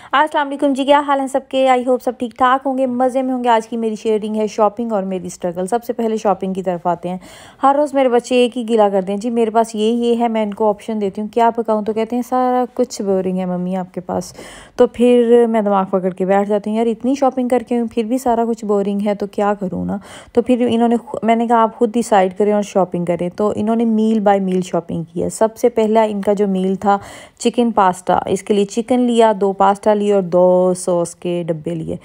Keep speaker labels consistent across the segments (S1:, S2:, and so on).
S1: अस्सलाम वालेकुम जी, क्या हाल है सबके। आई होप सब ठीक ठाक होंगे, मज़े में होंगे। आज की मेरी शेयरिंग है शॉपिंग और मेरी स्ट्रगल। सबसे पहले शॉपिंग की तरफ आते हैं। हर रोज़ मेरे बच्चे एक ही गिला करते हैं, जी मेरे पास ये है। मैं इनको ऑप्शन देती हूँ क्या पकाऊँ, तो कहते हैं सारा कुछ बोरिंग है मम्मी आपके पास। तो फिर मैं दिमाग पकड़ के बैठ जाती हूँ, यार इतनी शॉपिंग करके हूँ फिर भी सारा कुछ बोरिंग है तो क्या करूँ ना। तो फिर मैंने कहा आप खुद डिसाइड करें और शॉपिंग करें। तो इन्होंने मील बाय मील शॉपिंग की है। सबसे पहला इनका जो मील था चिकन पास्ता, इसके लिए चिकन लिया, 2 पास्ता लिए और 2 सॉस के डब्बे लिए,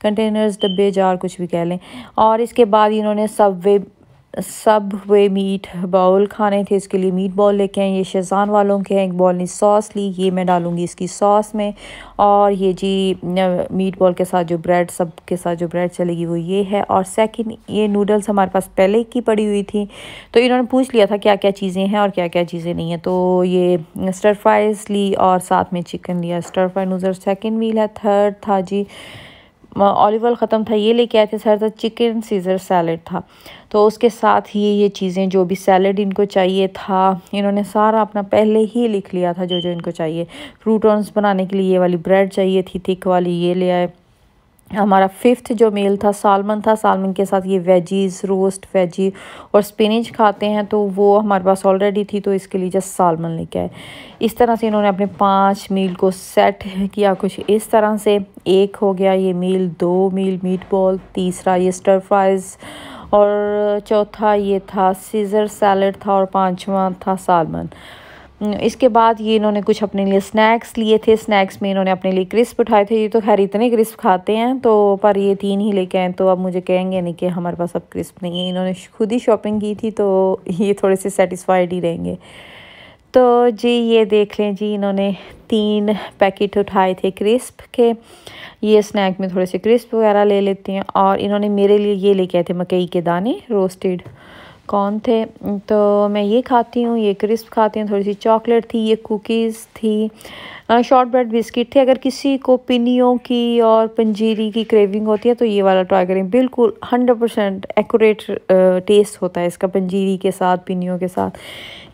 S1: कंटेनर्स, डब्बे, जार, कुछ भी कह लें। और इसके बाद इन्होंने सबवे मीट बाउल खाने थे, इसके लिए मीट बॉल लेके आए। ये शेज़वान वालों के हैं। एक बॉल ने सॉस ली, ये मैं डालूंगी इसकी सॉस में। और ये जी मीट बॉल के साथ जो ब्रेड, सब के साथ जो ब्रेड चलेगी वो ये है। और सेकंड, ये नूडल्स हमारे पास पहले की पड़ी हुई थी, तो इन्होंने पूछ लिया था क्या क्या चीज़ें हैं और क्या क्या चीज़ें नहीं हैं। तो ये स्टर फ्राइज ली और साथ में चिकन लिया। स्टर फ्राई नूडल्स सेकेंड मील है। थर्ड था जी ऑलिव ऑयल ख़त्म था, ये लेके आए थे। थर्ड था चिकन सीजर सैलड था। तो उसके साथ ही ये चीज़ें जो भी सैलड इनको चाहिए था, इन्होंने सारा अपना पहले ही लिख लिया था जो जो इनको चाहिए। क्रूटॉन्स बनाने के लिए ये वाली ब्रेड चाहिए थी थिक वाली, ये ले आए। हमारा फिफ्थ जो मील था सालमन था। सालमन के साथ ये वेजीज, रोस्ट वेजी और स्पिनिच खाते हैं, तो वो हमारे पास ऑलरेडी थी, तो इसके लिए जस्ट सालमन लेके आए। इस तरह से इन्होंने अपने 5 मील को सेट किया कुछ इस तरह से। एक हो गया ये मील, 2 मील मीट बॉल, तीसरा ये स्टर फ्राइज़, और चौथा ये था सीज़र सैलड था, और 5वां था सालमन। इसके बाद ये इन्होंने कुछ अपने लिए स्नैक्स लिए थे। स्नैक्स में इन्होंने अपने लिए क्रिस्प उठाए थे। ये तो खैर इतने क्रिस्प खाते हैं, तो पर ये 3 ही लेके आए, तो अब मुझे कहेंगे नहीं कि हमारे पास अब क्रिस्प नहीं है। इन्होंने खुद ही शॉपिंग की थी, तो ये थोड़े से सेटिस्फाइड ही रहेंगे। तो जी ये देख लें जी, इन्होंने 3 पैकेट उठाए थे क्रिस्प के। ये स्नैक में थोड़े से क्रिस्प वगैरह ले लेते हैं। और इन्होंने मेरे लिए ये लेके आए थे मकई के दाने, रोस्टेड कौन थे, तो मैं ये खाती हूँ। ये क्रिस्प खाती हूँ। थोड़ी सी चॉकलेट थी, ये कुकीज़ थी, शॉर्ट ब्रेड बिस्किट थे। अगर किसी को पिनियों की और पंजीरी की क्रेविंग होती है तो ये वाला ट्राई करें, बिल्कुल 100% एक्यूरेट टेस्ट होता है इसका पंजीरी के साथ, पिनियों के साथ।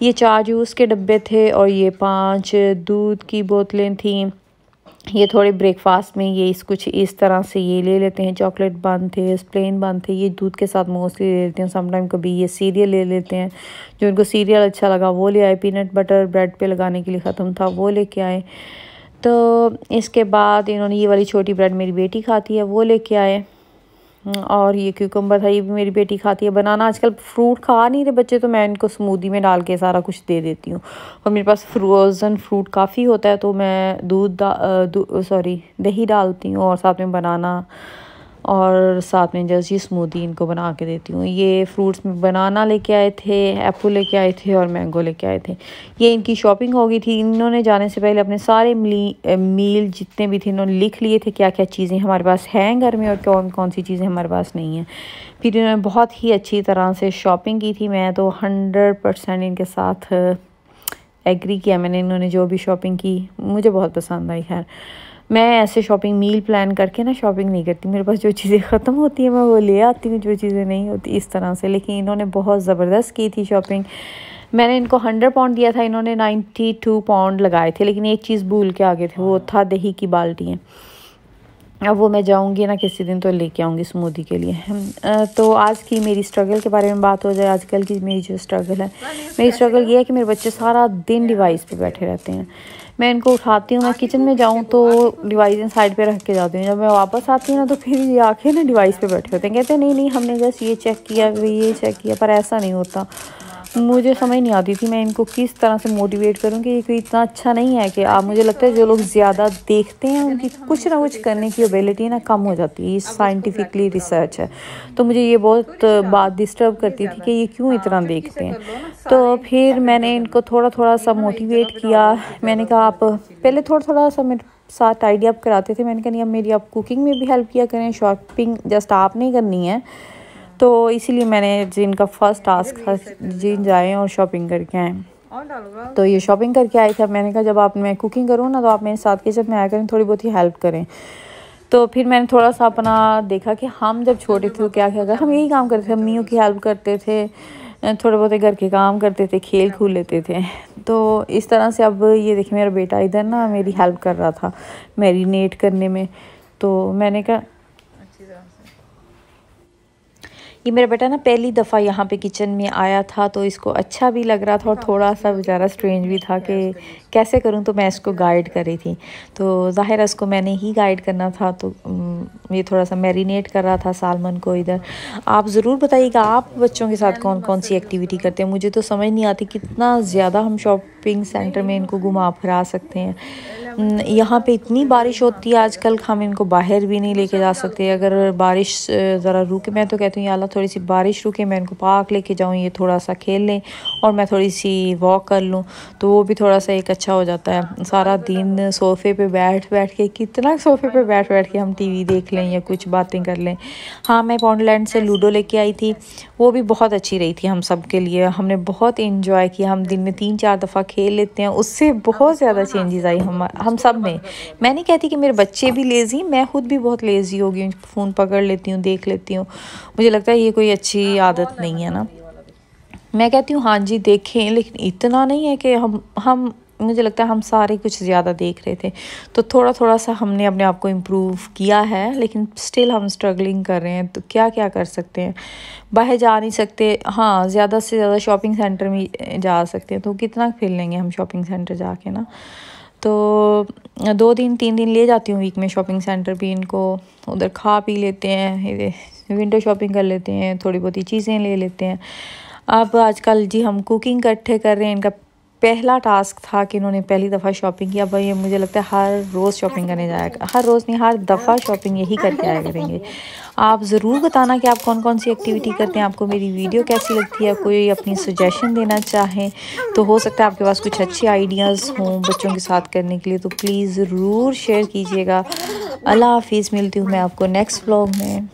S1: ये 4 जूस के डब्बे थे और ये 5 दूध की बोतलें थीं। ये थोड़े ब्रेकफास्ट में ये कुछ इस तरह से ये ले लेते हैं। चॉकलेट बन थे, प्लेन बन थे, ये दूध के साथ मोस्टली ले लेते हैं। समटाइम कभी ये सीरियल ले लेते हैं, जो इनको सीरियल अच्छा लगा वो ले आए। पीनट बटर ब्रेड पे लगाने के लिए ख़त्म था, वो लेके आए। तो इसके बाद इन्होंने ये वाली छोटी ब्रेड मेरी बेटी खाती है, वो लेके आए। और ये क्यूकम्बर था, ये भी मेरी बेटी खाती है। बनाना आजकल फ्रूट खा नहीं रहे बच्चे, तो मैं इनको स्मूदी में डाल के सारा कुछ दे देती हूँ। और मेरे पास फ्रोज़न फ्रूट काफ़ी होता है, तो मैं दही डालती हूँ और साथ में बनाना और साथ में जैसी स्मूदी इनको बना के देती हूँ। ये फ्रूट्स में बनाना लेके आए थे, एप्पल लेके आए थे और मैंगो लेके आए थे। ये इनकी शॉपिंग हो गई थी। इन्होंने जाने से पहले अपने सारे मील जितने भी थे इन्होंने लिख लिए थे, क्या क्या चीज़ें हमारे पास हैं घर में और कौन कौन सी चीज़ें हमारे पास नहीं हैं। फिर इन्होंने बहुत ही अच्छी तरह से शॉपिंग की थी। मैं तो 100% इनके साथ एग्री किया मैंने। इन्होंने जो भी शॉपिंग की मुझे बहुत पसंद आई। खैर मैं ऐसे शॉपिंग मील प्लान करके ना शॉपिंग नहीं करती। मेरे पास जो चीज़ें ख़त्म होती हैं मैं वो ले आती हूँ, जो चीज़ें नहीं होती इस तरह से। लेकिन इन्होंने बहुत ज़बरदस्त की थी शॉपिंग। मैंने इनको 100 पाउंड दिया था, इन्होंने 92 पाउंड लगाए थे। लेकिन एक चीज़ भूल के आगे थे, वो था दही की बाल्टियाँ। अब वो मैं जाऊंगी ना किसी दिन तो लेके आऊँगी स्मूदी के लिए। तो आज की मेरी स्ट्रगल के बारे में बात हो जाए। आजकल की मेरी जो स्ट्रगल है, मेरी स्ट्रगल ये है कि मेरे बच्चे सारा दिन डिवाइस पे बैठे रहते हैं। मैं इनको उठाती हूँ, मैं किचन में जाऊँ तो डिवाइस साइड पे रख के जाती हूँ। जब मैं वापस आती हूँ ना तो फिर ये आके ना डिवाइस पे बैठे होते हैं। कहते हैं नहीं नहीं हमने बस ये चेक किया, ये चेक किया, पर ऐसा नहीं होता। मुझे समझ नहीं आती थी मैं इनको किस तरह से मोटिवेट करूं कि ये कोई इतना अच्छा नहीं है कि आप, मुझे लगता है जो लोग ज़्यादा देखते हैं उनकी कुछ ना कुछ करने की एबिलिटी ना कम हो जाती है। ये साइंटिफिकली रिसर्च है। तो मुझे ये बहुत बात डिस्टर्ब करती थी कि ये क्यों इतना देखते हैं। तो फिर मैंने इनको थोड़ा थोड़ा सा मोटिवेट किया। मैंने कहा आप पहले थोड़ा थोड़ा सा मेरे साथ टाइडी अप कराते थे। मैंने कहा नहीं अब मेरी आप कुकिंग में भी हेल्प किया करें, शॉपिंग जस्ट आप नहीं करनी है। तो इसीलिए मैंने जिनका फर्स्ट टास्क था जिन जाएँ और शॉपिंग करके आएँ। तो ये शॉपिंग करके आए थे। मैंने कहा जब मैं कुकिंग करूँ ना तो आप मेरे साथ किचन में आया करें, थोड़ी बहुत ही हेल्प करें। तो फिर मैंने थोड़ा सा अपना देखा कि हम जब छोटे थे तो क्या क्या कर हम यही काम करते थे, अम्मियों की हेल्प करते थे, थोड़े बहुत घर के काम करते थे, खेल खूल लेते थे। तो इस तरह से अब ये देखिए मेरा बेटा इधर ना मेरी हेल्प कर रहा था मैरिनेट करने में। तो मैंने कहा ये मेरा बेटा ना पहली दफ़ा यहाँ पे किचन में आया था, तो इसको अच्छा भी लग रहा था और थोड़ा सा बेचारा स्ट्रेंज भी था कि कैसे करूँ। तो मैं इसको गाइड कर रही थी, तो ज़ाहिर है इसको मैंने ही गाइड करना था। तो ये थोड़ा सा मैरिनेट कर रहा था सालमन को इधर। आप ज़रूर बताइएगा आप बच्चों के साथ कौन कौन सी एक्टिविटी करते हैं। मुझे तो समझ नहीं आती कितना ज़्यादा हम शॉपिंग सेंटर में इनको घुमा फिरा सकते हैं। यहाँ पे इतनी बारिश होती है आजकल, हम इनको बाहर भी नहीं लेके जा सकते। अगर बारिश ज़रा रुके, मैं तो कहती हूँ अल्लाह थोड़ी सी बारिश रुके, मैं इनको पार्क लेके जाऊँ, ये थोड़ा सा खेल लें और मैं थोड़ी सी वॉक कर लूँ, तो वो भी थोड़ा सा एक अच्छा हो जाता है। सारा दिन सोफ़े पे बैठ बैठ के, कितना सोफ़े पे बैठ बैठ के हम टीवी देख लें या कुछ बातें कर लें। हाँ, मैं पॉन्डलैंड से लूडो लेके आई थी, वो भी बहुत अच्छी रही थी हम सब के लिए। हमने बहुत इंजॉय किया, हम दिन में 3-4 दफ़ा खेल लेते हैं, उससे बहुत ज़्यादा चेंजेस आई हम सब में। मैं नहीं कहती कि मेरे बच्चे भी लेज़ी, मैं खुद भी बहुत लेज़ी हो गई हूँ, फ़ोन पकड़ लेती हूँ, देख लेती हूँ। मुझे लगता है ये कोई अच्छी आदत नहीं है ना। मैं कहती हूँ हाँ जी देखें, लेकिन इतना नहीं है कि हम मुझे लगता है हम सारे कुछ ज़्यादा देख रहे थे। तो थोड़ा थोड़ा सा हमने अपने आप को इम्प्रूव किया है, लेकिन स्टिल हम स्ट्रगलिंग कर रहे हैं। तो क्या क्या कर सकते हैं, बाहर जा नहीं सकते। हाँ, ज़्यादा से ज़्यादा शॉपिंग सेंटर में जा सकते हैं, तो कितना फिर लेंगे हम शॉपिंग सेंटर जाके ना। तो 2 दिन 3 दिन ले जाती हूँ वीक में शॉपिंग सेंटर भी इनको। उधर खा पी लेते हैं, विंडो शॉपिंग कर लेते हैं, थोड़ी बहुत ही चीज़ें ले लेते हैं। अब आजकल जी हम कुकिंग इकट्ठे कर रहे हैं। इनका पहला टास्क था कि इन्होंने पहली दफ़ा शॉपिंग किया। भाई मुझे लगता है हर रोज़ शॉपिंग करने जाएगा, हर रोज़ नहीं, हर दफ़ा शॉपिंग यही करके आया करेंगे। आप ज़रूर बताना कि आप कौन कौन सी एक्टिविटी करते हैं, आपको मेरी वीडियो कैसी लगती है। कोई अपनी सजेशन देना चाहें तो हो सकता है आपके पास कुछ अच्छे आइडियाज़ हों बच्चों के साथ करने के लिए, तो प्लीज़ ज़रूर शेयर कीजिएगा। अल्लाह हाफिज़, मिलती हूँ मैं आपको नेक्स्ट व्लॉग में।